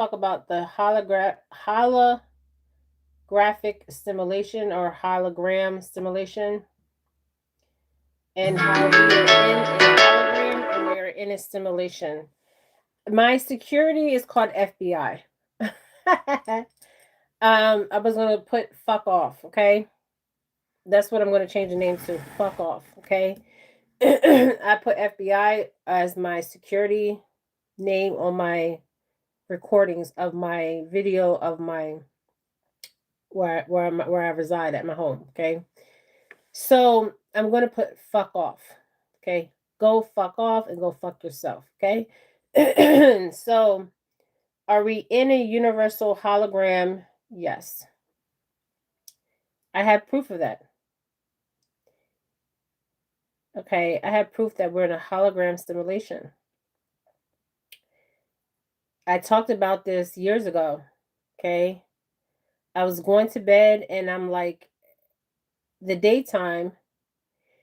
talk about the holographic stimulation or hologram stimulation, and how we are in a hologram and we are in a stimulation. My security is called FBI. I was gonna put fuck off, okay? That's what I'm gonna change the name to. Fuck off, okay? I put FBI as my security name on my recordings of my video of my where I reside at my home. Okay, so I'm gonna put fuck off. Okay, go fuck off and go fuck yourself. Okay, so are we in a universal hologram? Yes, I have proof of that. Okay, I have proof that we're in a hologram simulation. I talked about this years ago. Okay, I was going to bed and I'm like, the daytime.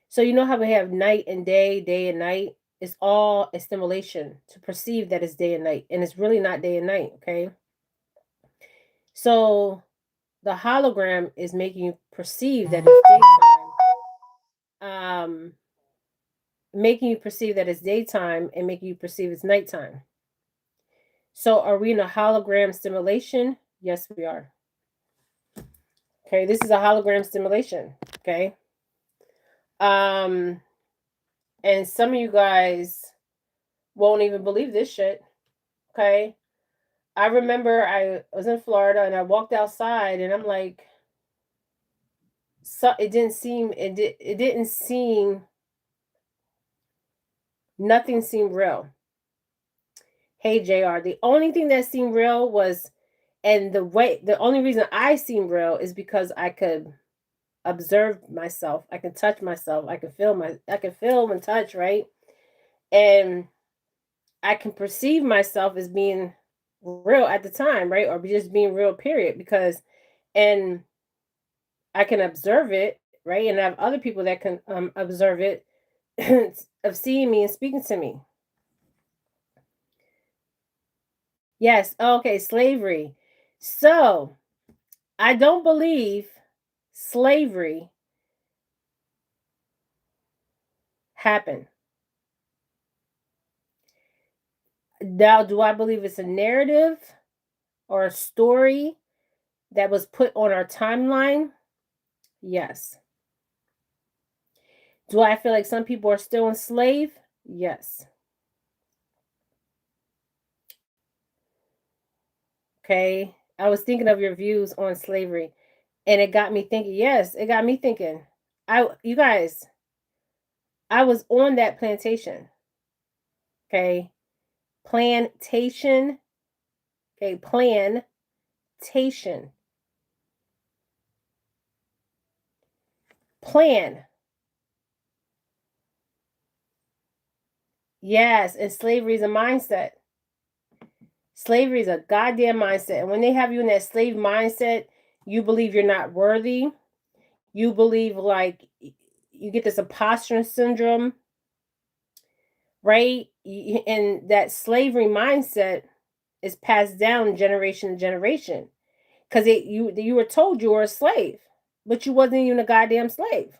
So you know how we have night and day and night? It's all a stimulation to perceive that it's day and night. And it's really not day and night, okay? So the hologram is making you perceive that it's daytime. Making you perceive that it's daytime and making you perceive it's nighttime. So are we in a hologram stimulation? Yes, we are. Okay, this is a hologram stimulation. Okay. Um, and some of you guys won't even believe this shit. Okay. I remember I was in Florida and I walked outside and I'm like, so it didn't seem nothing seemed real. Hey JR, the only thing that seemed real was, and the only reason I seemed real is because I could observe myself, I could touch myself, I could feel and touch, right? And I can perceive myself as being real at the time, right? Or just being real, period. Because, and I can observe it, right? And I have other people that can observe it of seeing me and speaking to me. Yes. Okay. Slavery. So I don't believe slavery happened. Now, do I believe it's a narrative or a story that was put on our timeline? Yes. Do I feel like some people are still enslaved? Yes. Okay. I was thinking of your views on slavery and it got me thinking. Yes, it got me thinking. You guys, I was on that plantation. Okay. Plantation. Okay. Plantation. Plan. Yes. And slavery is a mindset. Slavery is a goddamn mindset. And when they have you in that slave mindset, you believe you're not worthy. You believe like you get this imposter syndrome, right? And that slavery mindset is passed down generation to generation because you were told you were a slave, but you wasn't even a goddamn slave,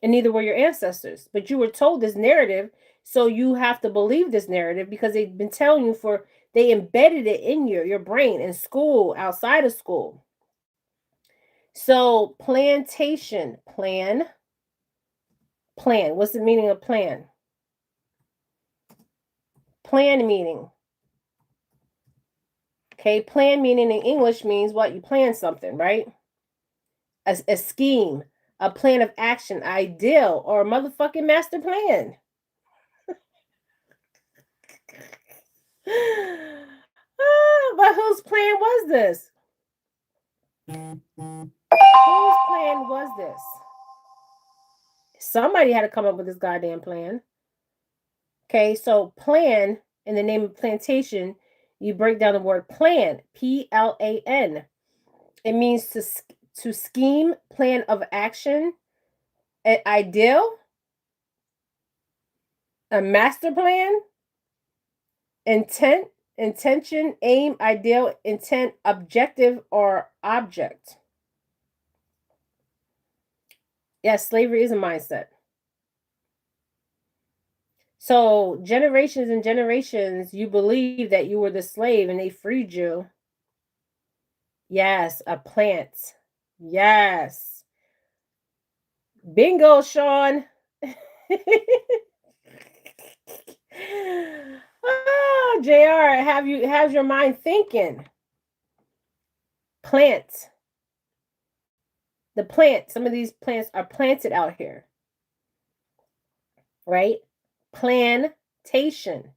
and neither were your ancestors. But you were told this narrative, so you have to believe this narrative because they've been telling you for they embedded it in your brain in school, outside of school. So plantation, plan. What's the meaning of plan? Plan meaning. Okay, plan meaning in English means what? You plan something, right? A scheme, a plan of action, ideal, or a motherfucking master plan. But whose plan was this? Whose plan was this? Somebody had to come up with this goddamn plan. Okay, so plan in the name of plantation, you break down the word plan, PLAN. It means to scheme, plan of action, an ideal, a master plan, intent, intention, aim, ideal, intent, objective, or object. Yes, slavery is a mindset. So, generations and generations, you believe that you were the slave and they freed you. Yes, a plant. Yes. Bingo, Sean. Oh, JR, have your mind thinking? Plants. The plants, some of these plants are planted out here. Right? Plantation.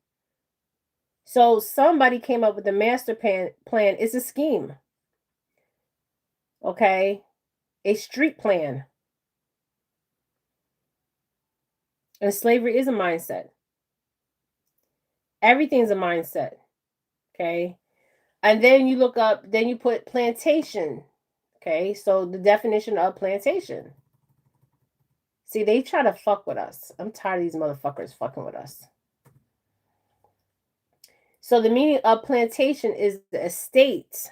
So somebody came up with a master plan. It's a scheme. Okay? A street plan. And slavery is a mindset. Everything's a mindset. Okay? And then you look up, then you put plantation. Okay? So the definition of plantation. See, they try to fuck with us. I'm tired of these motherfuckers fucking with us. So the meaning of plantation is the estate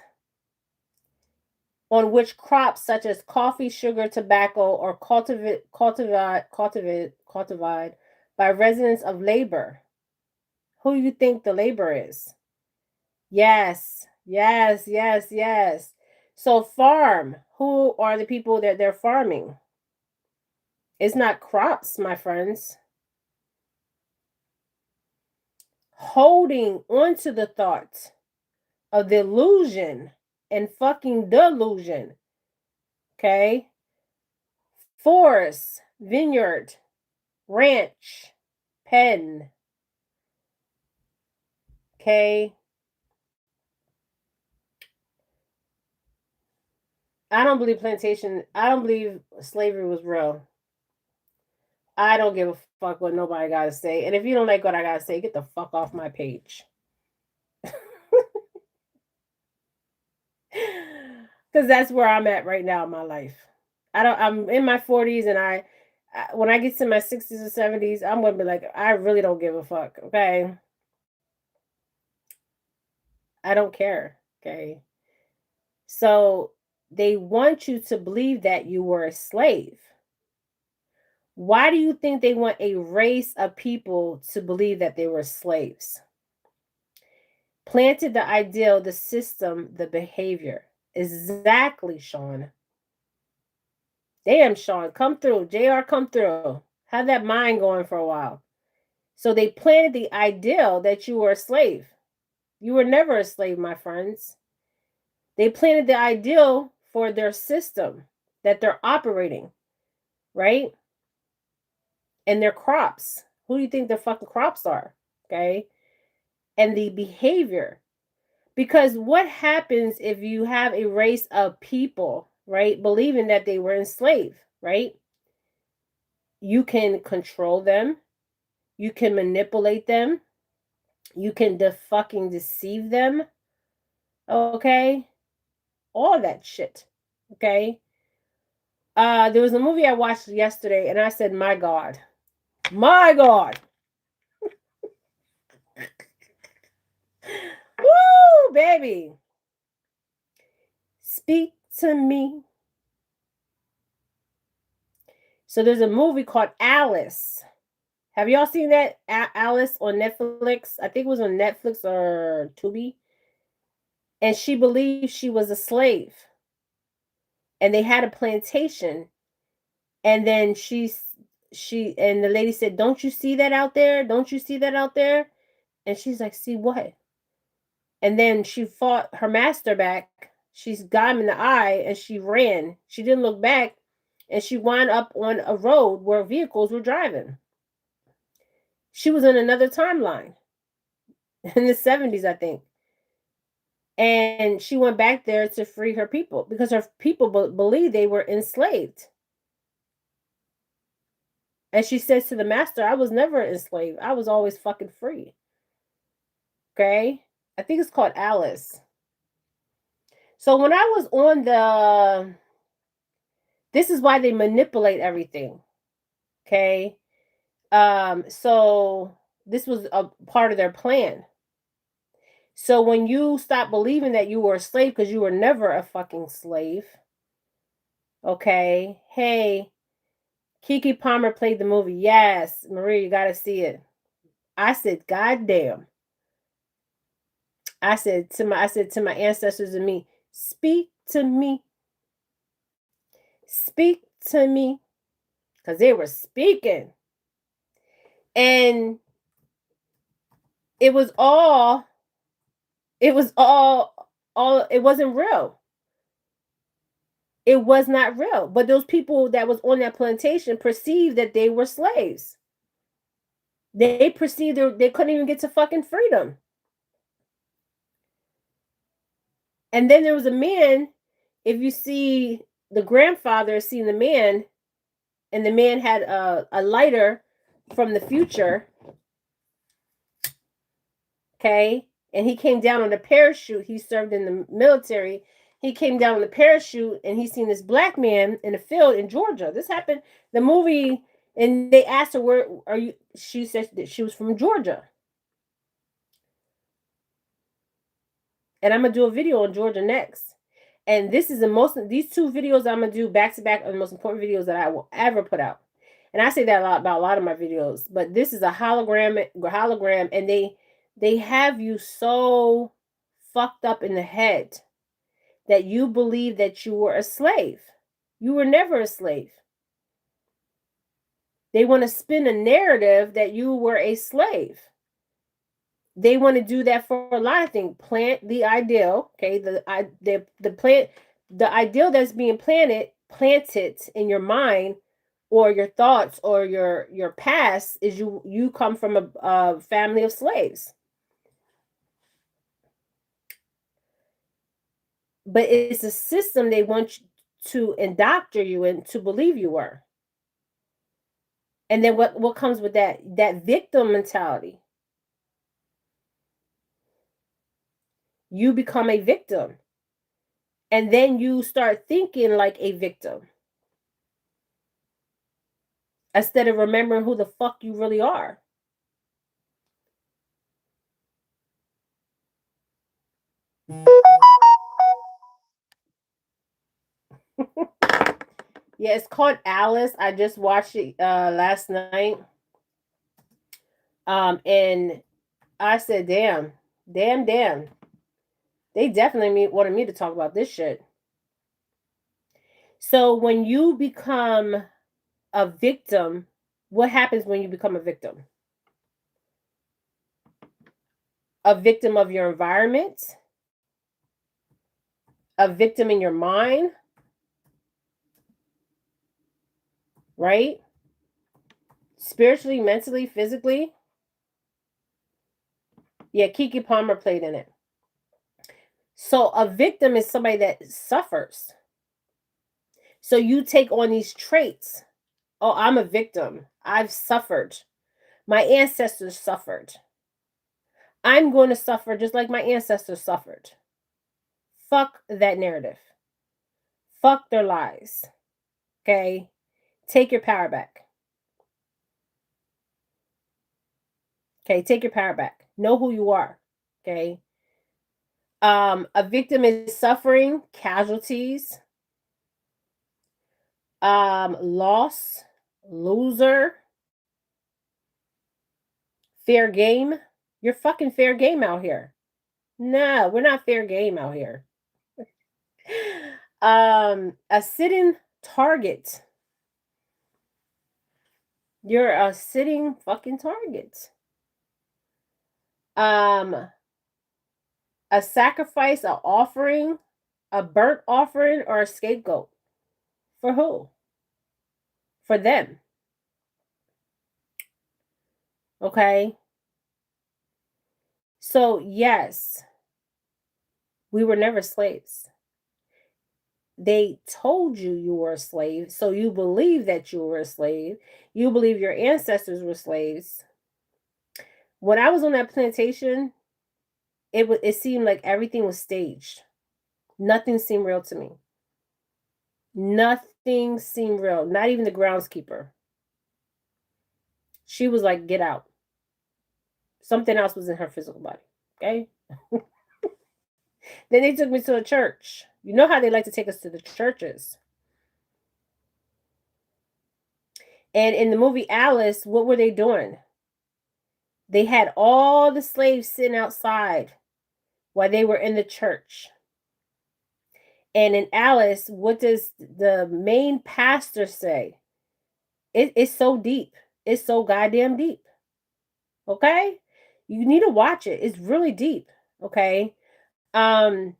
on which crops such as coffee, sugar, tobacco are cultivated by residents of labor. Who do you think the labor is? Yes, yes, yes, yes. So farm, who are the people that they're farming? It's not crops, my friends. Holding onto the thought of the illusion and fucking delusion. Okay? Forest, vineyard, ranch, pen. Okay? I don't believe slavery was real. I don't give a fuck what nobody gotta say. And if you don't like what I gotta say, get the fuck off my page. Because that's where I'm at right now in my life. I'm in my 40s, and when I get to my 60s or 70s, I'm gonna be like, I really don't give a fuck. Okay. I don't care. Okay. So they want you to believe that you were a slave. Why do you think they want a race of people to believe that they were slaves? Planted the ideal, the system, the behavior. Exactly, Sean. Damn, Sean, come through. JR, come through. Have that mind going for a while. So they planted the ideal that you were a slave. You were never a slave, my friends. They planted the ideal for their system that they're operating, right? And their crops. Who do you think their fucking crops are? Okay. And the behavior. Because what happens if you have a race of people, right, believing that they were enslaved, right? You can control them. You can manipulate them. You can fucking deceive them. Okay? All that shit. Okay? There was a movie I watched yesterday and I said, my God. My God. Woo, baby. Speak to me. So there's a movie called Alice. Have y'all seen that? Alice on Netflix? I think it was on Netflix or Tubi. And she believed she was a slave. And they had a plantation. And then she and the lady said, "Don't you see that out there? Don't you see that out there?" And she's like, "See what?" And then she fought her master back. She's got him in the eye and she ran. She didn't look back. And she wound up on a road where vehicles were driving. She was in another timeline in the 70s, I think. And she went back there to free her people because her people believed they were enslaved. And she says to the master, "I was never enslaved. I was always fucking free." Okay? I think it's called Alice. So when I was on this is why they manipulate everything. Okay? So this was a part of their plan. So when you stop believing that you were a slave, because you were never a fucking slave, okay? Hey, Kiki Palmer played the movie. Yes, Maria, you gotta see it. I said, God damn. I said to my ancestors and me, speak to me. Speak to me. Because they were speaking. And it was all, it was all, it wasn't real. It was not real. But those people that was on that plantation perceived that they were slaves. They perceived they couldn't even get to fucking freedom. And then there was a man, if you see the grandfather seeing the man, and the man had a lighter from the future, okay? And he came down on a parachute. He served in the military. He came down on the parachute and he seen this black man in a field in Georgia. This happened, the movie, and they asked her, where are you? She said that she was from Georgia. And I'm gonna do a video on Georgia next. And this is these two videos I'm gonna do back to back are the most important videos that I will ever put out. And I say that a lot about a lot of my videos, but this is a hologram, and they have you so fucked up in the head that you believe that you were a slave. You were never a slave. They want to spin a narrative that you were a slave. They want to do that for a lot of things. Plant the ideal, okay? The ideal that's being planted in your mind or your thoughts or your past is you come from a family of slaves. But it's a system they want to indoctrinate you in to believe you were. And then what comes with that victim mentality? You become a victim. And then you start thinking like a victim. Instead of remembering who the fuck you really are. Yeah, it's called Alice. I just watched it last night. And I said, damn. They definitely wanted me to talk about this shit. So when you become a victim, what happens when you become a victim? A victim of your environment, a victim in your mind, right? Spiritually, mentally, physically. Yeah, Kiki Palmer played in it. So a victim is somebody that suffers. So you take on these traits. Oh, I'm a victim. I've suffered. My ancestors suffered. I'm going to suffer just like my ancestors suffered. Fuck that narrative. Fuck their lies. Okay? Take your power back. Okay, take your power back. Know who you are. Okay? A victim is suffering, casualties, loss, loser, fair game. You're fucking fair game out here. No, we're not fair game out here. A sitting target. You're a sitting fucking target. A sacrifice, a offering, a burnt offering, or a scapegoat. For who? For them. Okay? So, yes, we were never slaves. They told you you were a slave, so you believe that you were a slave. You believe your ancestors were slaves. When I was on that plantation, it seemed like everything was staged. Nothing seemed real to me. Nothing seemed real. Not even the groundskeeper. She was like, get out. Something else was in her physical body. Okay? Then they took me to a church. You know how they like to take us to the churches. And in the movie Alice, what were they doing? They had all the slaves sitting outside while they were in the church. And in Alice, what does the main pastor say? It's so deep. It's so goddamn deep. Okay? You need to watch it. It's really deep. Okay? Um,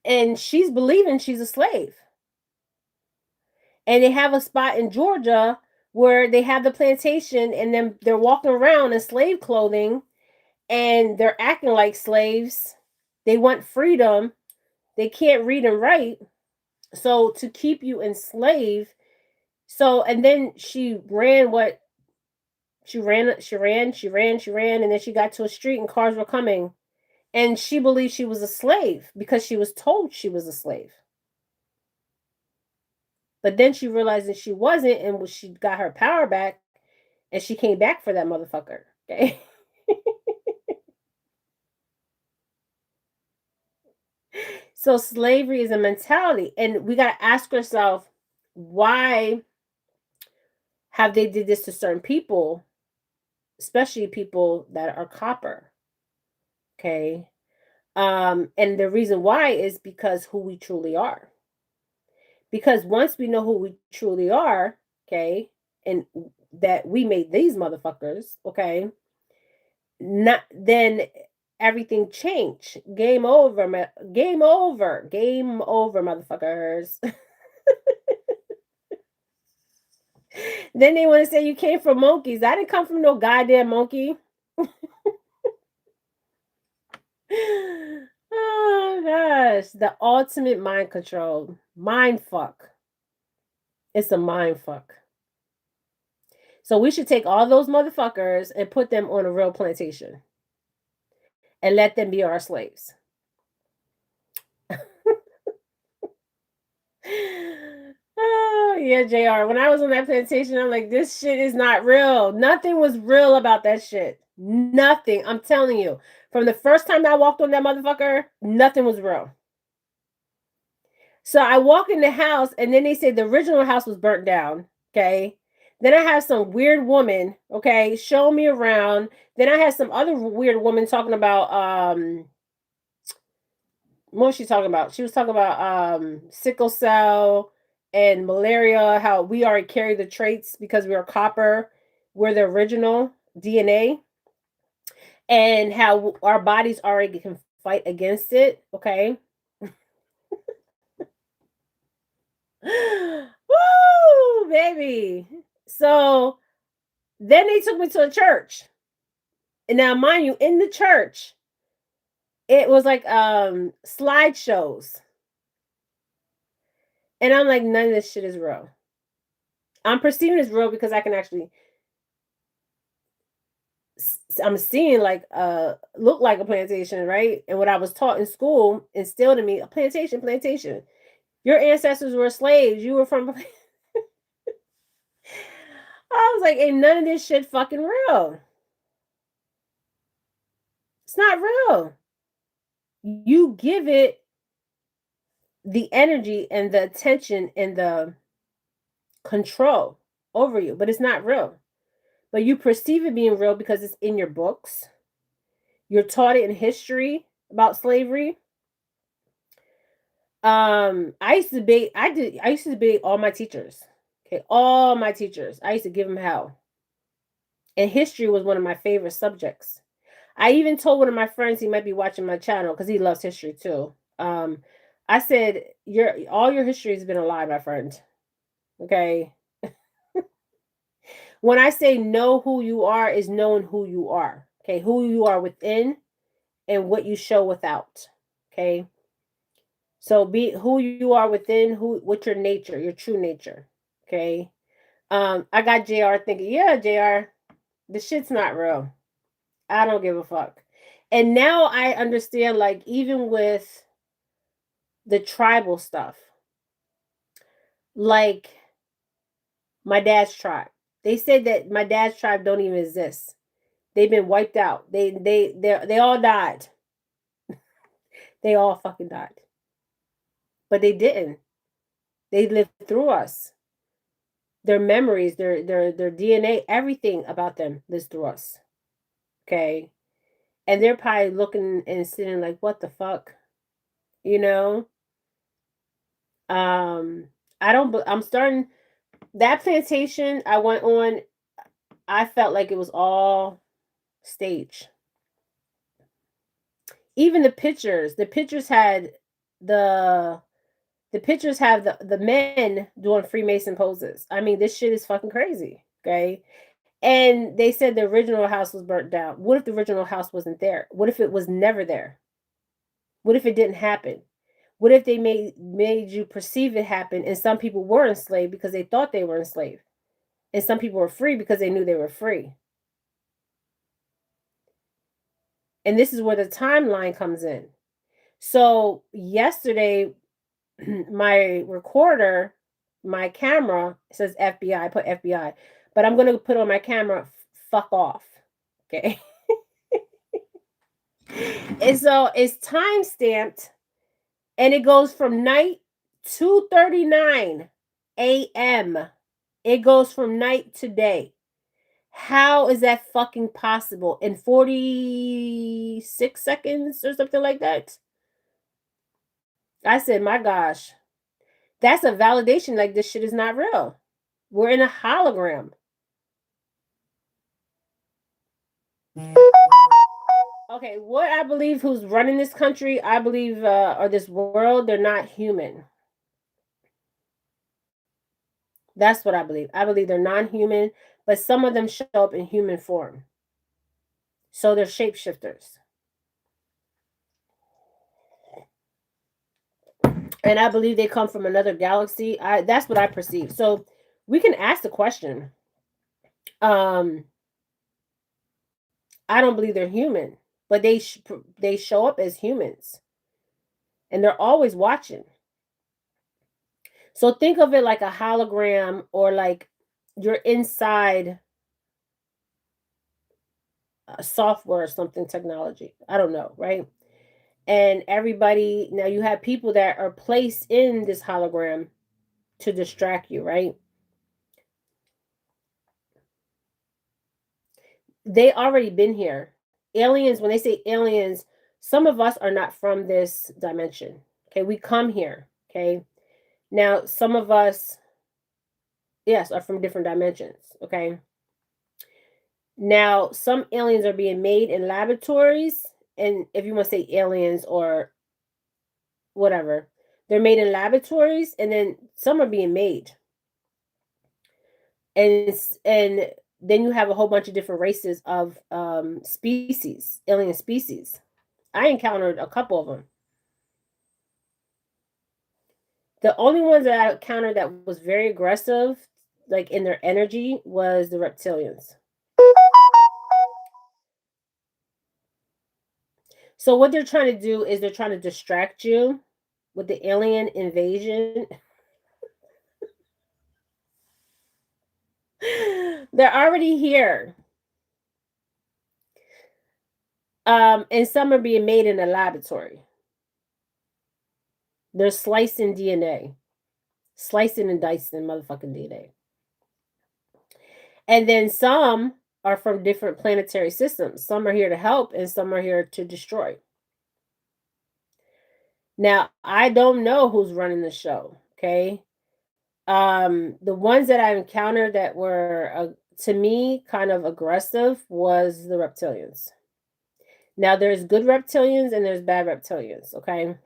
and she's believing she's a slave. And they have a spot in Georgia where they have the plantation and then they're walking around in slave clothing and they're acting like slaves. They want freedom. They can't read and write. So to keep you enslaved. So and then she ran what she ran, and then she got to a street and cars were coming. And she believed she was a slave because she was told she was a slave. But then she realized that she wasn't, and she got her power back, and she came back for that motherfucker. Okay. So slavery is a mentality, and we got to ask ourselves, why have they did this to certain people, especially people that are copper? Okay. And the reason why is because who we truly are. Because once we know who we truly are, okay, and that we made these motherfuckers, okay, not then everything changed. Game over, game over, game over, motherfuckers. Then they want to say you came from monkeys. I didn't come from no goddamn monkey. Oh gosh, the ultimate mind control, mind fuck. It's a mind fuck. So we should take all those motherfuckers and put them on a real plantation and let them be our slaves. Oh, yeah, JR. When I was on that plantation, I'm like, this shit is not real. Nothing was real about that shit. Nothing. I'm telling you. From the first time I walked on that motherfucker, nothing was real. So I walk in the house, and then they say the original house was burnt down. Okay. Then I have some weird woman, okay, show me around. Then I had some other weird woman talking about what was she talking about? She was talking about sickle cell and malaria, how we already carry the traits because we are copper, we're the original DNA, and how our bodies already can fight against it. Okay. Woo, baby. So then they took me to a church. And now, mind you, in the church, it was like slideshows. And I'm like, none of this shit is real. I'm perceiving it's real because I can actually I'm seeing like look like a plantation, right? And what I was taught in school instilled in me a plantation. Your ancestors were slaves. You were from I was like, ain't none of this shit fucking real. It's not real. You give it the energy and the attention and the control over you, but it's not real. But you perceive it being real because it's in your books. You're taught it in history about slavery. I used to debate all my teachers. Okay, all my teachers. I used to give them hell. And history was one of my favorite subjects. I even told one of my friends, he might be watching my channel because he loves history too. I said, all your history has been a lie, my friend. Okay. When I say know who you are, is knowing who you are. Okay, who you are within and what you show without. Okay. So be who you are within, what's your nature, your true nature. Okay. I got JR thinking, yeah, JR, the shit's not real. I don't give a fuck. And now I understand, like, even with the tribal stuff, like my dad's tribe. They said that my dad's tribe don't even exist They've been wiped out. They all died. They all fucking died. But they didn't. They lived through us. Their memories, their DNA, everything about them lives through us. Okay. And they're probably looking and sitting like, what the fuck? You know? Um, I'm starting that plantation I went on, I felt like it was all stage. Even the pictures had the the pictures have the men doing Freemason poses. I mean, this shit is fucking crazy. Okay. And they said the original house was burnt down. What if the original house wasn't there? What if it was never there? What if it didn't happen? What if they made you perceive it happen and some people were enslaved because they thought they were enslaved? And some people were free because they knew they were free. And this is where the timeline comes in. So yesterday, my recorder, my camera says FBI. I put FBI, but I'm gonna put on my camera. Fuck off. Okay. And so it's time stamped, and it goes from night 2:39 a.m. It goes from night to day. How is that fucking possible in 46 seconds or something like that? I said, my gosh, that's a validation like this shit is not real. We're in a hologram. Okay, what I believe who's running this country, I believe, or this world, they're not human. That's what I believe. I believe they're non-human, but some of them show up in human form. So they're shapeshifters. And I believe they come from another galaxy. That's what I perceive. So we can ask the question. I don't believe they're human, but they show up as humans, and they're always watching. So think of it like a hologram, or like you're inside a software or something, technology. I don't know, right? And everybody, now you have people that are placed in this hologram to distract you, right? They already been here. Aliens, when they say aliens, some of us are not from this dimension. Okay, we come here. Okay. Now, some of us, yes, are from different dimensions. Okay. Now, some aliens are being made in laboratories, and if you want to say aliens or whatever, they're made in laboratories, and then some are being made. And then you have a whole bunch of different races of species, alien species. I encountered a couple of them. The only ones that I encountered that was very aggressive, like in their energy, was the reptilians. So what they're trying to do is they're trying to distract you with the alien invasion. They're already here. And some are being made in a laboratory. They're slicing DNA. Slicing and dicing motherfucking DNA. And then some are from different planetary systems. Some are here to help and some are here to destroy. Now, I don't know who's running the show, okay? The ones that I encountered that were to me kind of aggressive was the reptilians. Now, there's good reptilians and there's bad reptilians, okay?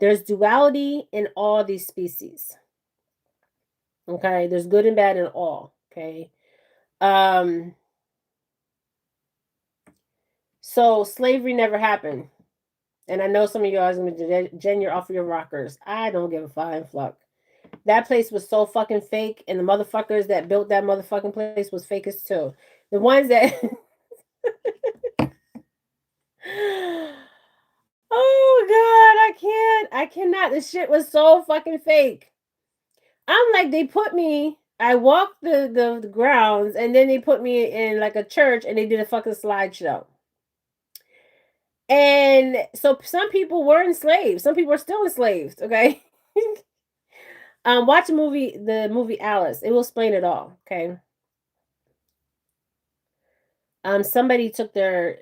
There's duality in all these species. Okay, there's good and bad in all, okay? So slavery never happened. And I know some of you guys are going to Jen, you're off of your rockers. I don't give a flying fuck. That place was so fucking fake, and the motherfuckers that built that motherfucking place was fakest too. The ones that oh god, I cannot. This shit was so fucking fake. I'm like, they put me I walked the grounds, and then they put me in like a church, and they did a fucking slideshow. And so some people were enslaved. Some people are still enslaved. Okay. Watch the movie Alice. It will explain it all. Okay. Somebody took their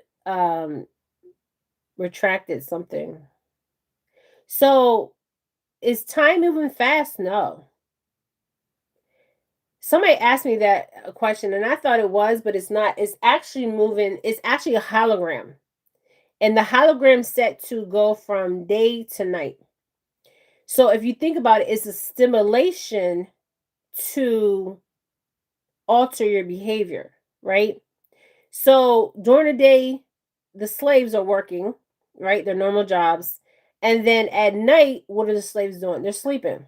retracted something. So is time moving fast? No. Somebody asked me that question, and I thought it was, but it's not. It's actually moving. It's actually a hologram, and the hologram's set to go from day to night. So if you think about it, it's a stimulation to alter your behavior, right? So during the day, the slaves are working, right? Their normal jobs. And then at night, what are the slaves doing? They're sleeping.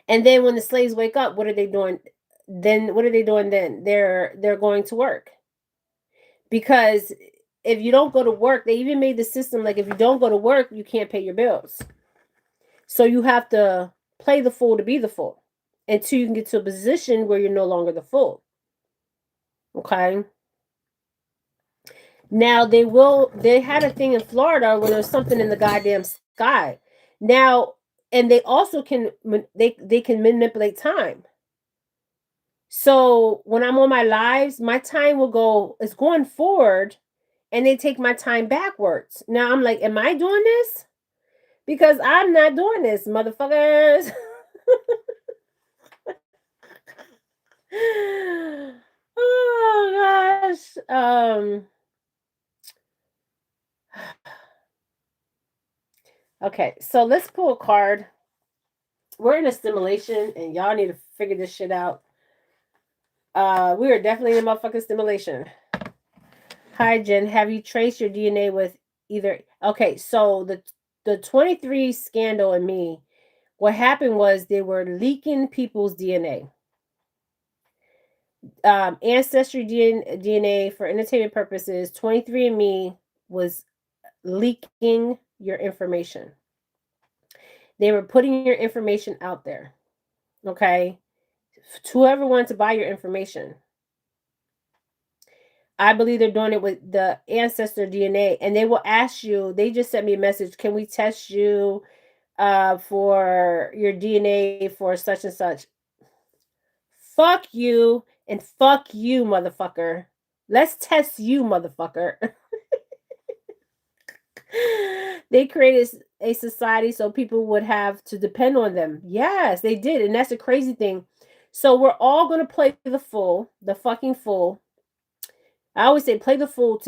And then when the slaves wake up, what are they doing? Then what are they doing then? They're going to work. Because if you don't go to work, they even made the system like if you don't go to work, you can't pay your bills. So you have to play the fool to be the fool until you can get to a position where you're no longer the fool. Okay. Now they had a thing in Florida where there's something in the goddamn sky. Now, and they also they can manipulate time. So when I'm on my lives, my time will go, it's going forward, and they take my time backwards. Now I'm like, am I doing this? Because I'm not doing this, motherfuckers. Oh gosh. Okay, so let's pull a card. We're in a stimulation, and y'all need to figure this shit out. We are definitely in a motherfucking stimulation. Hi, Jen. Have you traced your DNA with either? Okay, so the 23 scandal and me, what happened was they were leaking people's DNA. Ancestry DNA for entertainment purposes. 23andMe was leaking your information. They were putting your information out there. Okay, to whoever wanted to buy your information. I believe they're doing it with the ancestor DNA, and they will ask you. They just sent me a message. Can we test you for your DNA for such and such? Fuck you and fuck you, motherfucker. Let's test you, motherfucker. They created a society so people would have to depend on them. Yes, they did, and that's a crazy thing. So we're all gonna play the fool, the fucking fool. I always say play the fool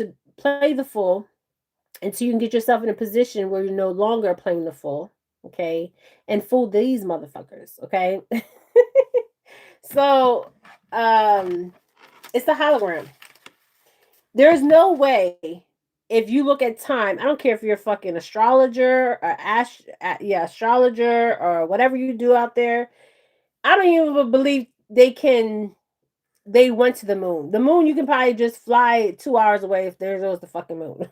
until you can get yourself in a position where you're no longer playing the fool, okay? And fool these motherfuckers, okay? So, it's the hologram. There's no way if you look at time, I don't care if you're a fucking astrologer or astrologer or whatever you do out there. I don't even believe they went to the moon. The moon, you can probably just fly 2 hours away if there goes the fucking moon.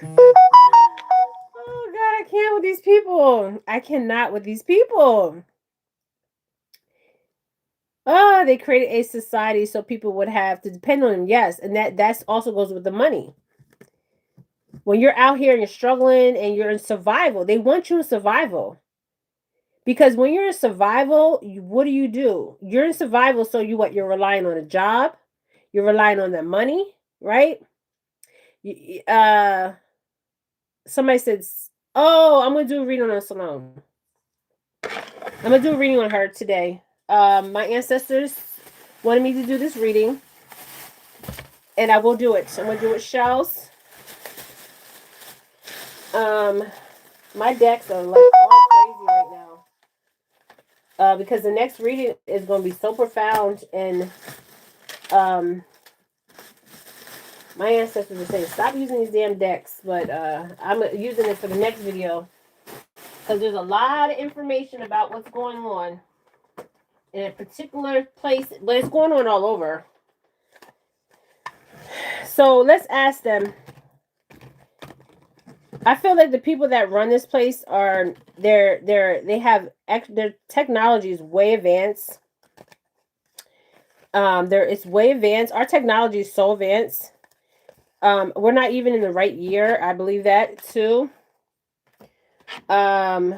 Oh God, I can't with these people. I cannot with these people. Oh, they created a society so people would have to depend on them. Yes, and that's also goes with the money. When you're out here and you're struggling and you're in survival, they want you in survival. Because when you're in survival, what do? You're in survival, so you're relying on a job, you're relying on that money, right? Uh, somebody said, "Oh, I'm gonna do a reading on Salome. I'm gonna do a reading on her today. My ancestors wanted me to do this reading, and I will do it. So I'm gonna do it, shells. My decks are like all crazy right now. Because the next reading is going to be so profound, and my ancestors are saying stop using these damn decks, but I'm using it for the next video because there's a lot of information about what's going on in a particular place, but it's going on all over. So let's ask them, I feel like the people that run this place are they have their technology is way advanced. It's way advanced. Our technology is so advanced. We're not even in the right year. I believe that too. Um,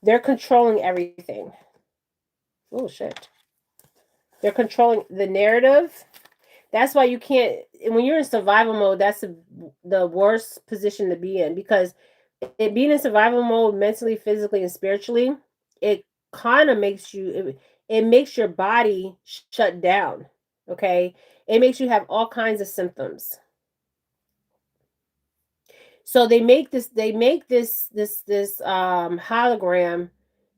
they're controlling everything. Oh shit. They're controlling the narrative. That's why you can't, when you're in survival mode, that's the worst position to be in, because being in survival mode mentally, physically, and spiritually, it kind of makes you, it makes your body shut down. Okay. It makes you have all kinds of symptoms. So they make this hologram,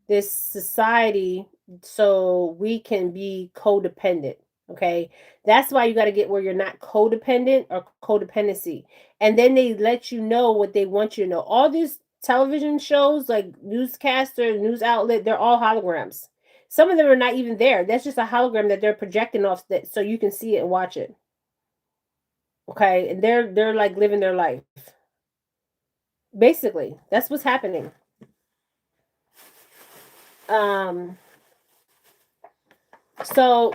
this society, so we can be codependent. Okay. That's why you got to get where you're not codependent or codependency. And then they let you know what they want you to know. All these television shows, like newscaster, news outlet, they're all holograms. Some of them are not even there. That's just a hologram that they're projecting off that so you can see it and watch it. Okay. And they're like living their life. Basically, that's what's happening. Um, so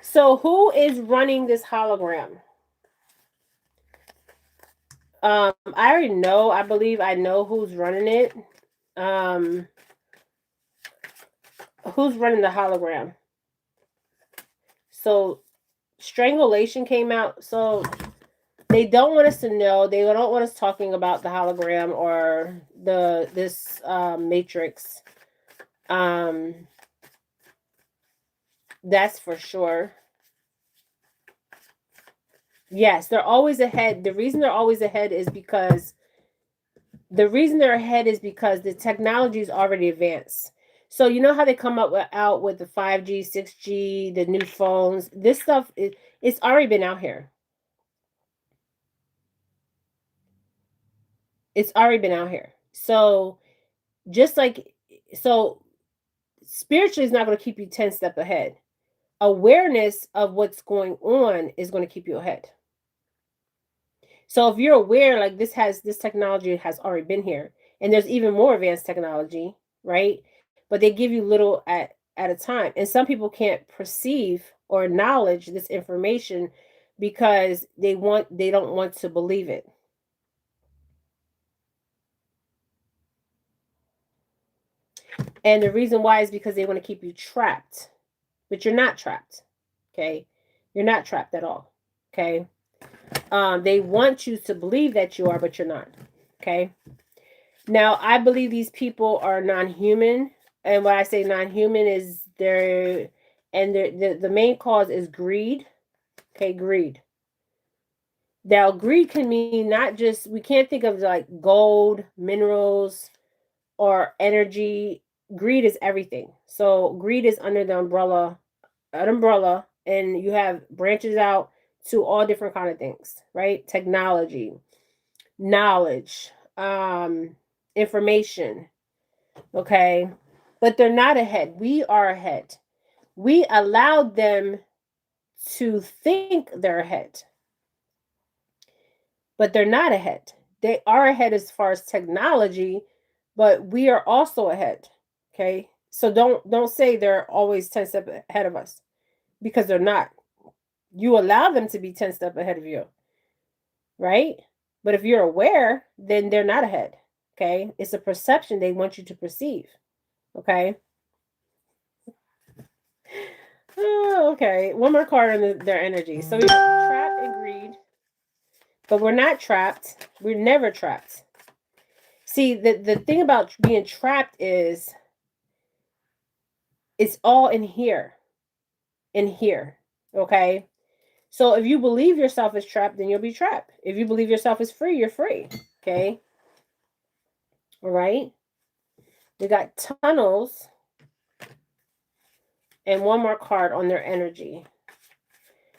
so who is running this hologram? I already know, I believe I know who's running it. Um, who's running the hologram? So strangulation came out. So they don't want us to know. They don't want us talking about the hologram or this matrix. Um, that's for sure. Yes, they're always ahead. The reason they're always ahead is because the technology is already advanced. So you know how they come out with the 5G, 6G, the new phones. This stuff it's already been out here. It's already been out here. So just like so spiritually is not going to keep you 10 step ahead. Awareness of what's going on is going to keep you ahead. So if you're aware, like this technology has already been here, and there's even more advanced technology, right? But they give you little at a time, and some people can't perceive or acknowledge this information because they don't want to believe it. And the reason why is because they want to keep you trapped, but you're not trapped. Okay, you're not trapped at all. Okay, they want you to believe that you are, but you're not. Okay. Now, I believe these people are non-human, and when I say non-human is the main cause is greed. Okay, greed. Now, greed can mean not just, we can't think of like gold, minerals, or energy. Greed is everything. So greed is under the umbrella, and you have branches out to all different kind of things, right? Technology, knowledge, information. Okay. But they're not ahead. We are ahead. We allowed them to think they're ahead, but they're not ahead. They are ahead as far as technology, but we are also ahead. Okay. So don't say they're always 10 steps ahead of us, because they're not. You allow them to be 10 steps ahead of you, right? But if you're aware, then they're not ahead. Okay. It's a perception they want you to perceive. Okay. Oh, okay. One more card on their energy. So we got trapped and greed, but we're not trapped. We're never trapped. See, the thing about being trapped is it's all in here. In here. Okay. So if you believe yourself is trapped, then you'll be trapped. If you believe yourself is free, you're free. Okay. All right. We got tunnels and one more card on their energy.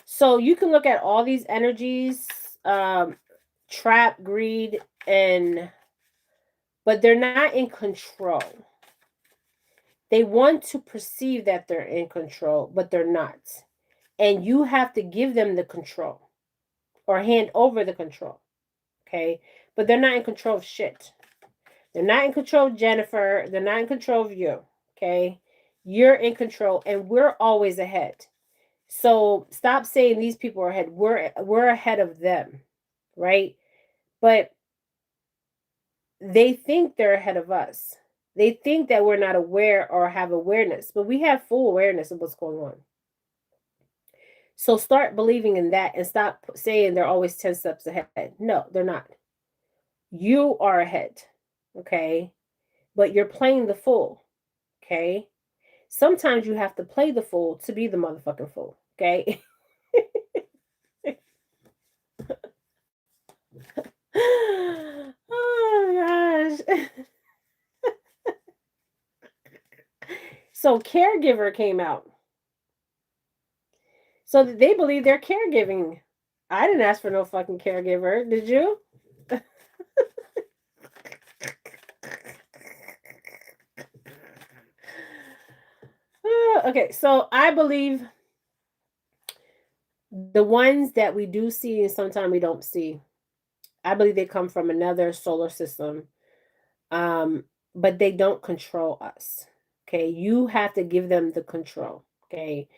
So you can look at all these energies, trap, greed, but they're not in control. They want to perceive that they're in control, but they're not. and you have to give them the control or hand over the control. Okay, but they're not in control of shit. They're not in control of Jennifer. They're not in control of you. Okay, you're in control, and we're always ahead. So stop saying these people are ahead. We're ahead of them, right? But they think they're ahead of us. They think that we're not aware or have awareness, but we have full awareness of what's going on. So start believing in that and stop saying they're always 10 steps ahead. No, they're not. You are ahead. Okay. But you're playing the fool. Okay. Sometimes you have to play the fool to be the motherfucking fool. Okay. Oh gosh. So caregiver came out. So they believe they're caregiving. I didn't ask for no fucking caregiver. Did you? Okay, so I believe the ones that we do see and sometimes we don't see, I believe they come from another solar system, um, but they don't control us. Okay, you have to give them the control. Okay,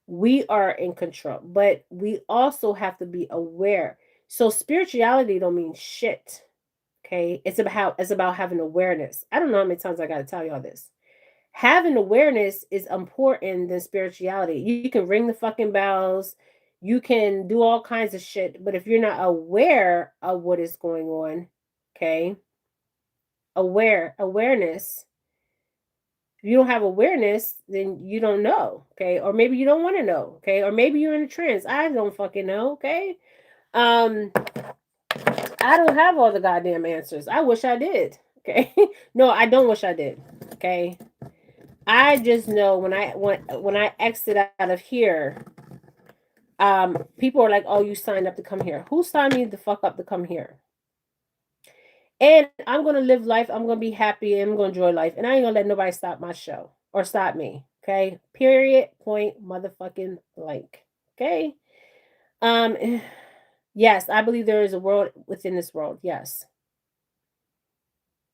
we are in control, but we also have to be aware. So spirituality don't mean shit. Okay, it's about having awareness. I don't know how many times I got to tell y'all this. Having awareness is important than spirituality. You can ring the fucking bells, you can do all kinds of shit, but if you're not aware of what is going on, okay, awareness. If you don't have awareness, then you don't know, okay, or maybe you don't want to know, okay, or maybe you're in a trance. I don't fucking know, okay. Um, I don't have all the goddamn answers. I wish I did, okay. No, I don't wish I did, okay. I just know when I exit out of here, people are like, "Oh, you signed up to come here." Who signed me the fuck up to come here? And I'm gonna live life. I'm gonna be happy. And I'm gonna enjoy life, and I ain't gonna let nobody stop my show or stop me. Okay. Period. Point. Motherfucking blank. Okay. Um. Yes, I believe there is a world within this world. Yes,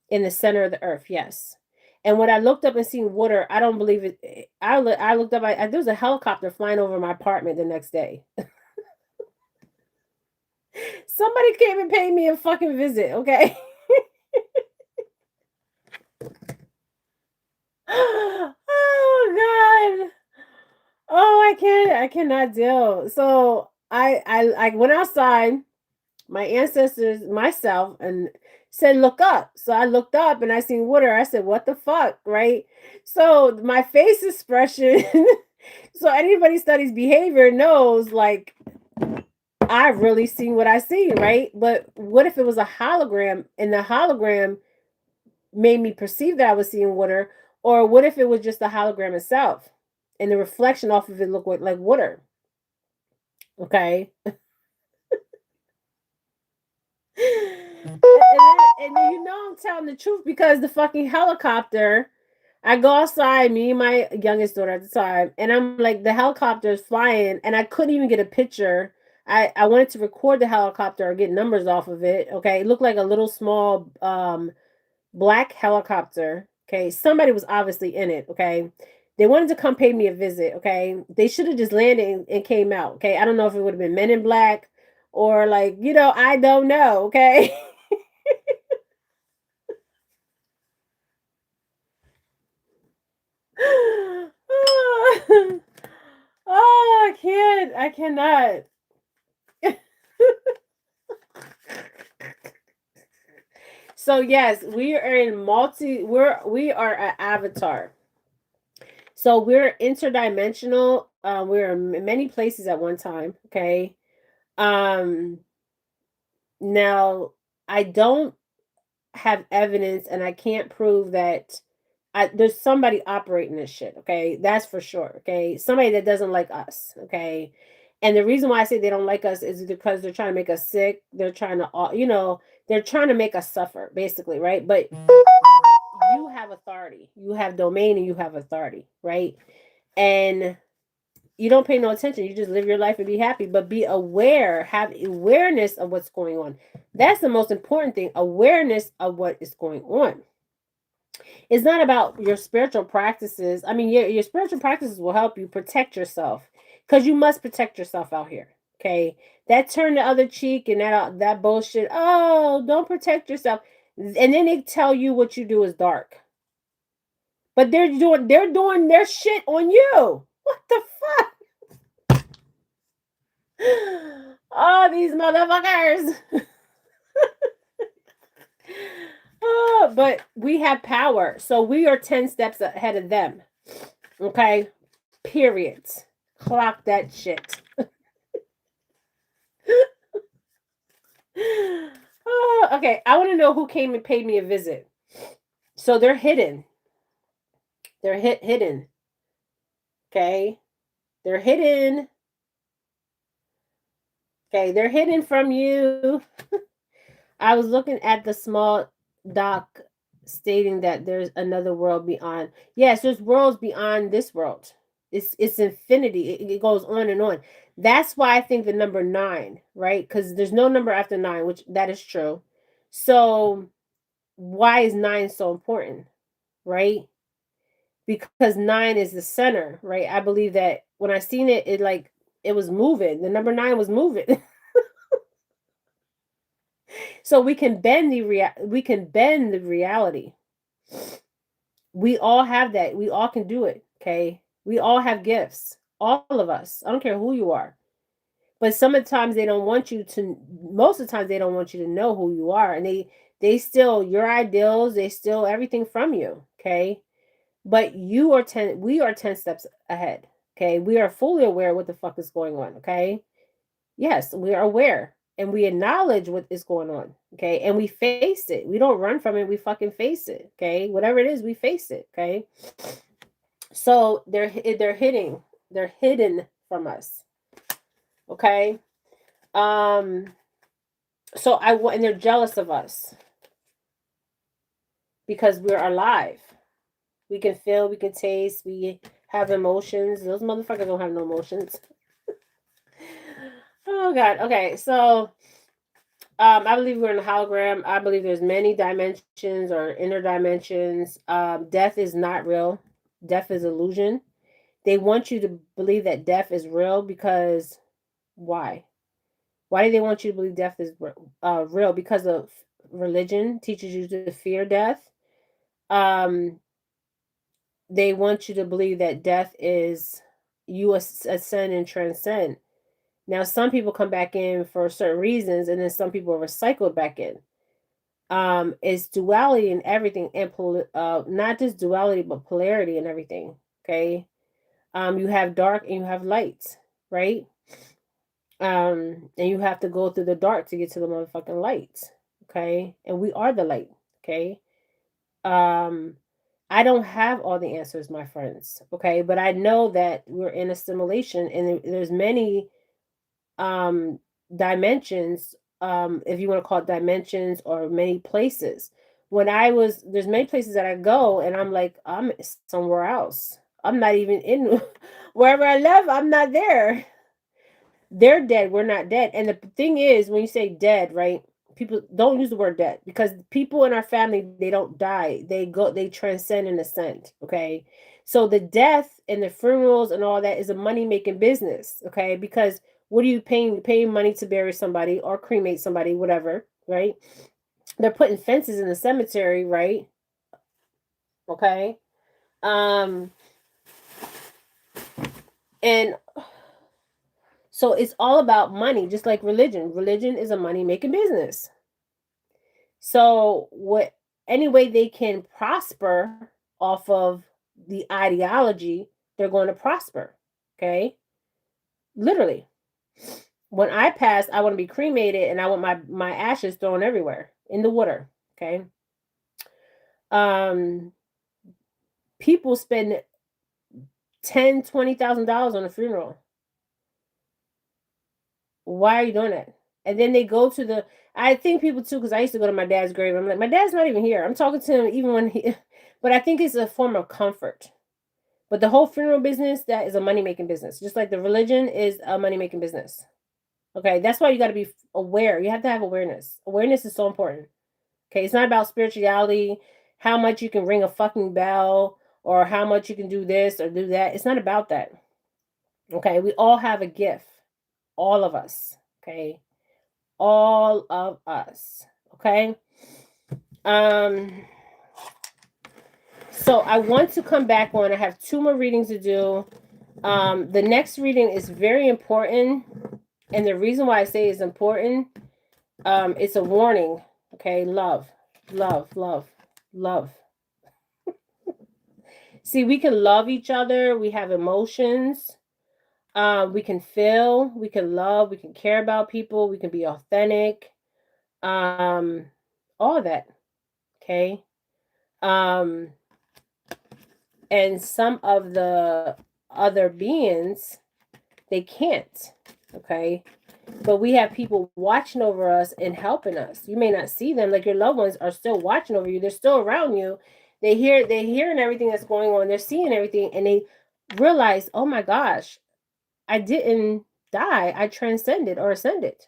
in the center of the earth. Yes. And when I looked up and seen water, I don't believe it. I looked up. There was a helicopter flying over my apartment the next day. Somebody came and paid me a fucking visit. Okay. Oh God. Oh, I can't. I cannot deal. So I went outside. My ancestors, myself, and said, "Look up." So I looked up and I seen water. I said, "What the fuck?" Right. So my face expression. So anybody studies behavior knows, like, I really seen what I see, right? But what if it was a hologram and the hologram made me perceive that I was seeing water? Or what if it was just the hologram itself and the reflection off of it looked like water? Okay. And you know I'm telling the truth because the fucking helicopter, I go outside, me and my youngest daughter at the time, and I'm like, the helicopter is flying, and I couldn't even get a picture. I wanted to record the helicopter or get numbers off of it. Okay. It looked like a little small black helicopter. Okay. Somebody was obviously in it. Okay. They wanted to come pay me a visit. Okay. They should have just landed and came out. Okay. I don't know if it would have been Men in Black or, like, I don't know. Okay. Oh, I can't. I cannot. So yes, we are in we are an avatar. So we're interdimensional. We're in many places at one time. Okay. Um. Now I don't have evidence, and I can't prove that. There's somebody operating this shit. Okay, that's for sure. Okay, somebody that doesn't like us. Okay, and the reason why I say they don't like us is because they're trying to make us sick. They're trying to, they're trying to make us suffer, basically, right? But you have authority, you have domain, and you have authority, right? And you don't pay no attention. You just live your life and be happy, but be aware, have awareness of what's going on. That's the most important thing, awareness of what is going on. It's not about your spiritual practices. I mean, your spiritual practices will help you protect yourself because you must protect yourself out here. Okay, that turn the other cheek and that bullshit. Oh, don't protect yourself, and then they tell you what you do is dark, but they're doing their shit on you. What the fuck? Oh, these motherfuckers. Oh, but we have power, so we are 10 steps ahead of them. Okay, period. Clock that shit. Oh, okay, I want to know who came and paid me a visit. So they're hidden. They're hidden. Okay, they're hidden. Okay, they're hidden from you. I was looking at the small doc stating that there's another world beyond. Yes, there's worlds beyond this world. It's infinity. It goes on and on. That's why I think the number 9, right? Because there's no number after 9, which that is true. So why is 9 so important, right? Because 9 is the center, right? I believe that when I seen it, it was moving. The number 9 was moving. So we can bend the reality. We all have that. We all can do it, okay? We all have gifts. All of us. I don't care who you are. But sometimes they don't want you to most of the times they don't want you to know who you are, and they steal your ideals, they steal everything from you, okay? But we are 10 steps ahead. Okay? We are fully aware of what the fuck is going on, okay? Yes, we are aware and we acknowledge what is going on. Okay. And we face it. We don't run from it. We fucking face it. Okay. Whatever it is, we face it. Okay. So they're hidden from us. Okay. Um, and they're jealous of us because we're alive. We can feel, we can taste, we have emotions. Those motherfuckers don't have no emotions. Oh God. Okay. So I believe we're in a hologram. I believe there's many dimensions or inner dimensions. Death is not real. Death is illusion. They want you to believe that death is real because why? Why do they want you to believe death is real? Because of religion teaches you to fear death. Um, they want you to believe that death is you ascend and transcend. Now, some people come back in for certain reasons, and then some people are recycled back in. It's duality in everything, and not just duality, but polarity in everything. Okay, you have dark and you have light, right? And you have to go through the dark to get to the motherfucking light. Okay, and we are the light. Okay, um, I don't have all the answers, my friends. Okay, but I know that we're in a simulation, and there's many um dimensions, if you want to call it dimensions, or many places. There's many places that I go and I'm like, I'm somewhere else. I'm not even in wherever I live. I'm not there. They're dead, we're not dead. And the thing is, when you say dead, right, people don't use the word dead, because people in our family, they don't die, they transcend and ascend. Okay, so the death and the funerals and all that is a money making business. Okay, because what are you paying money to bury somebody or cremate somebody, whatever, right? They're putting fences in the cemetery, right? Okay, um and so it's all about money, just like religion is a money making business. So what any way they can prosper off of the ideology, they're going to prosper. Okay? Literally. When I pass, I want to be cremated and I want my ashes thrown everywhere in the water. Okay? Um People spend $10,000-$20,000 on a funeral. Why are you doing that? And then they go to I think people too, because I used to go to my dad's grave. I'm like, my dad's not even here. I'm talking to him even when he, but I think it's a form of comfort. But the whole funeral business, that is a money-making business. Just like the religion is a money-making business. Okay, that's why you got to be aware. You have to have awareness. Awareness is so important. Okay, it's not about spirituality, how much you can ring a fucking bell, or how much you can do this or do that. It's not about that. Okay, we all have a gift. All of us. Okay, all of us. Okay. So I want to come back on. I have 2 more readings to do. The next reading is very important, and the reason why I say it's important, it's a warning. Okay, love, love, love, love. See, we can love each other. We have emotions. We can feel. We can love. We can care about people. We can be authentic. All of that. Okay. And some of the other beings, they can't. Okay. But we have people watching over us and helping us. You may not see them, like your loved ones are still watching over you. They're still around you. They're hearing everything that's going on. They're seeing everything, and they realize, oh my gosh, I didn't die. I transcended or ascended.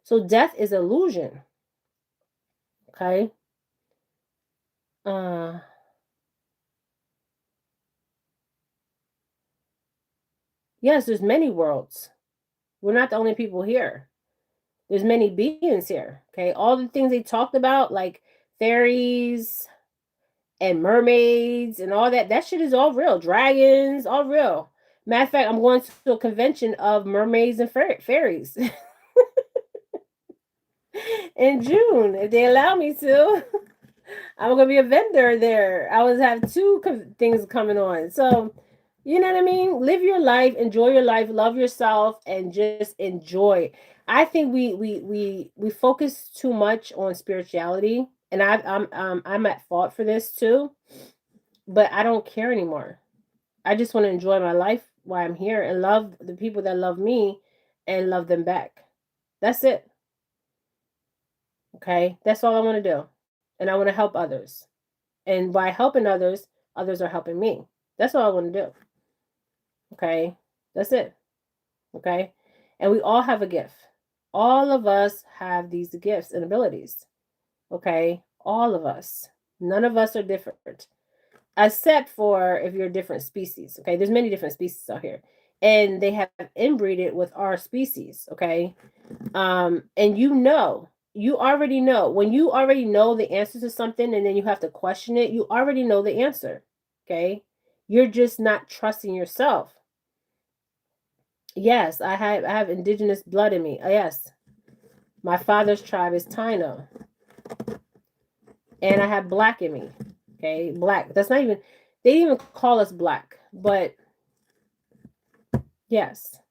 So death is illusion. Okay. Yes, there's many worlds. We're not the only people here. There's many beings here. Okay. All the things they talked about, like fairies and mermaids and all that, that shit is all real. Dragons, all real. Matter of fact, I'm going to a convention of mermaids and fairies in June, if they allow me to. I'm gonna be a vendor there. I always have 2 things coming on. So, you know what I mean? Live your life, enjoy your life, love yourself, and just enjoy. I think we focus too much on spirituality, and I'm at fault for this too. But I don't care anymore. I just want to enjoy my life while I'm here and love the people that love me, and love them back. That's it. Okay, that's all I want to do, and I want to help others. And by helping others, others are helping me. That's all I want to do. Okay. That's it. Okay. And we all have a gift. All of us have these gifts and abilities. Okay. All of us. None of us are different. Except for if you're a different species. Okay. There's many different species out here. And they have inbreeded with our species. Okay. And you already know. When you already know the answer to something and then you have to question it, you already know the answer. Okay. You're just not trusting yourself. Yes, I have indigenous blood in me. Yes. My father's tribe is Taino. And I have black in me. Okay. Black. That's not even, they didn't even call us black. But yes.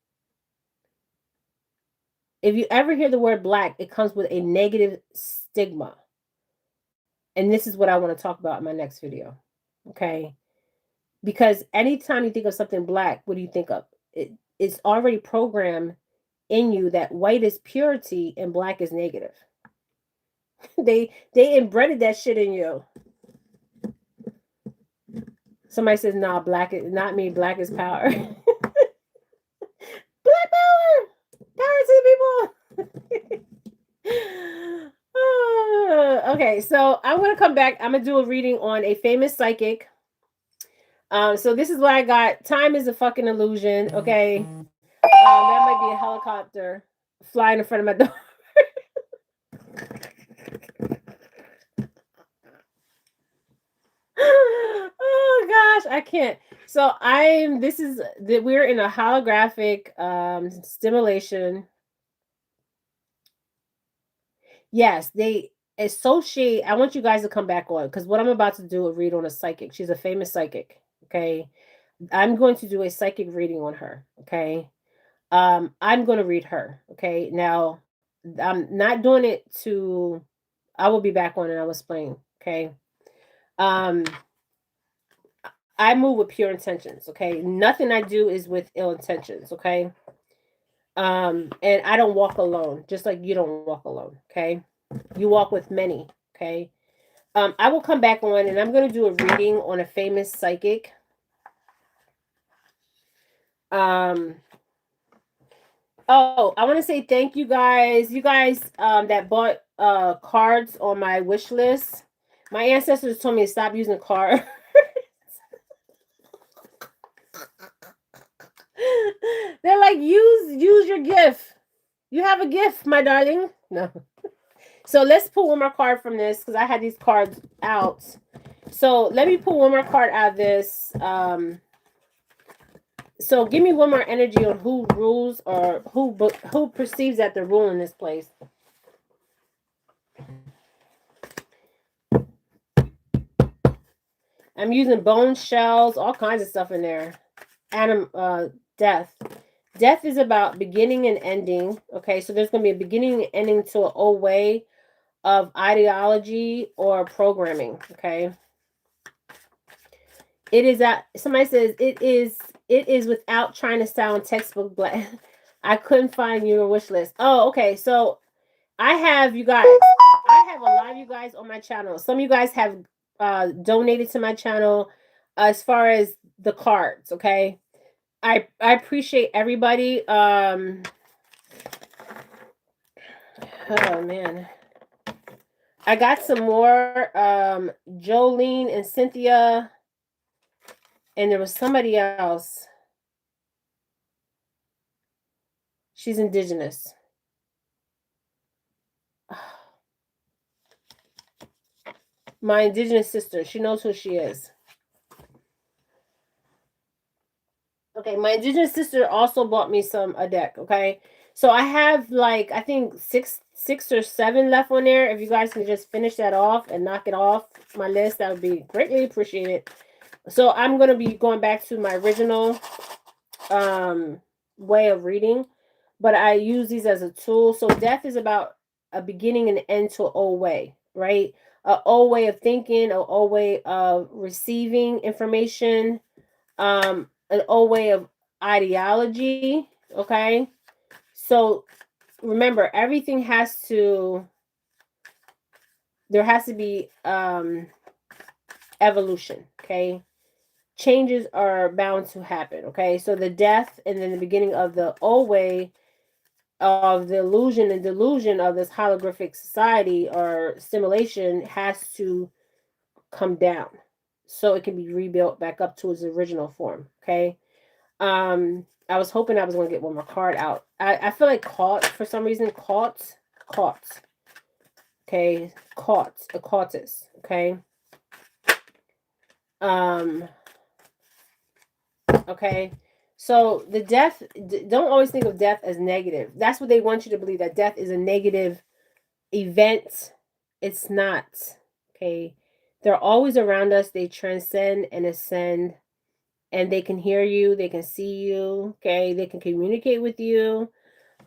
If you ever hear the word black, it comes with a negative stigma. And this is what I want to talk about in my next video. Okay. Because anytime you think of something black, what do you think of? It's already programmed in you that white is purity and black is negative. they inbred that shit in you. Somebody says, nah, black is not me, black is power. Black power! Power to the people! Okay, so I'm gonna come back. I'm gonna do a reading on a famous psychic. So this is what I got. Time is a fucking illusion. Okay, that might be a helicopter flying in front of my door. Oh gosh, I can't. So we're in a holographic stimulation. Yes, they associate. I want you guys to come back on because what I'm about to do a read on a psychic. She's a famous psychic. Okay. I'm going to do a psychic reading on her. Okay. I'm going to read her. Okay. Now, I'm not doing it to, I will be back on and I'll explain. Okay. I move with pure intentions. Okay. Nothing I do is with ill intentions. Okay. And I don't walk alone, just like you don't walk alone. Okay. You walk with many. Okay. I will come back on and I'm going to do a reading on a famous psychic. Um, oh, I want to say thank you guys. You guys that bought cards on my wish list. My ancestors told me to stop using cards. They're like, use your gift. You have a gift, my darling. No. So let's pull one more card from this because I had these cards out. So let me pull one more card out of this. So give me one more energy on who rules or who perceives that they're ruling this place. I'm using bone shells, all kinds of stuff in there. Death. Death is about beginning and ending. Okay, so there's going to be a beginning and ending to an old way of ideology or programming. Okay, it is that somebody says it is without trying to sound textbook black. I couldn't find your wish list. Oh, okay. So I have you guys. I have a lot of you guys on my channel. Some of you guys have donated to my channel as far as the cards. Okay, I appreciate everybody. Oh man. I got some more Jolene and Cynthia, and there was somebody else. She's indigenous. My indigenous sister. She knows who she is. Okay, my indigenous sister also bought me a deck. Okay, so I have like I think six or seven left on there. If you guys can just finish that off and knock it off my list, that would be greatly appreciated. So I'm gonna be going back to my original way of reading, but I use these as a tool. So death is about a beginning and end to an old way, right? An old way of thinking, an old way of receiving information, an old way of ideology. Okay, so remember, everything there has to be evolution. Okay, changes are bound to happen. Okay, so the death and then the beginning of the old way of the illusion and delusion of this holographic society or simulation has to come down so it can be rebuilt back up to its original form. Okay. I was hoping I was going to get one more card out. I feel like caught for some reason. Caught. Okay. Caught. A cautus. Okay. Okay. So the death, don't always think of death as negative. That's what they want you to believe, that death is a negative event. It's not. Okay. They're always around us. They transcend and ascend, and they can hear you. They can see you. Okay. They can communicate with you.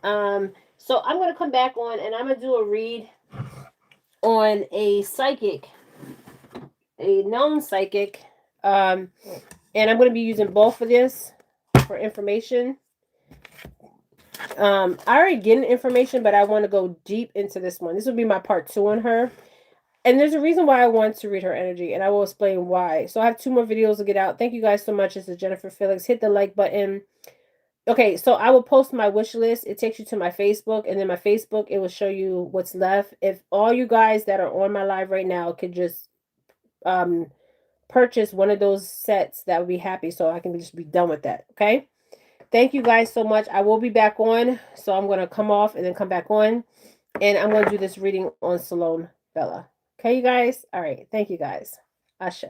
So I'm going to come back on and I'm going to do a read on a psychic, a known psychic. And I'm going to be using both of this for information. I already get information, but I want to go deep into this one. This will be my part 2 on her. And there's a reason why I want to read her energy, and I will explain why. So I have 2 more videos to get out. Thank you guys so much. This is Jennifer Felix. Hit the like button. Okay, so I will post my wish list. It takes you to my Facebook, and then my Facebook, it will show you what's left. If all you guys that are on my live right now could just purchase one of those sets, that would be happy, so I can just be done with that. Okay, thank you guys so much. I will be back on, so I'm going to come off and then come back on, and I'm going to do this reading on Salone Bella. Okay, you guys? All right, thank you guys. Ashe.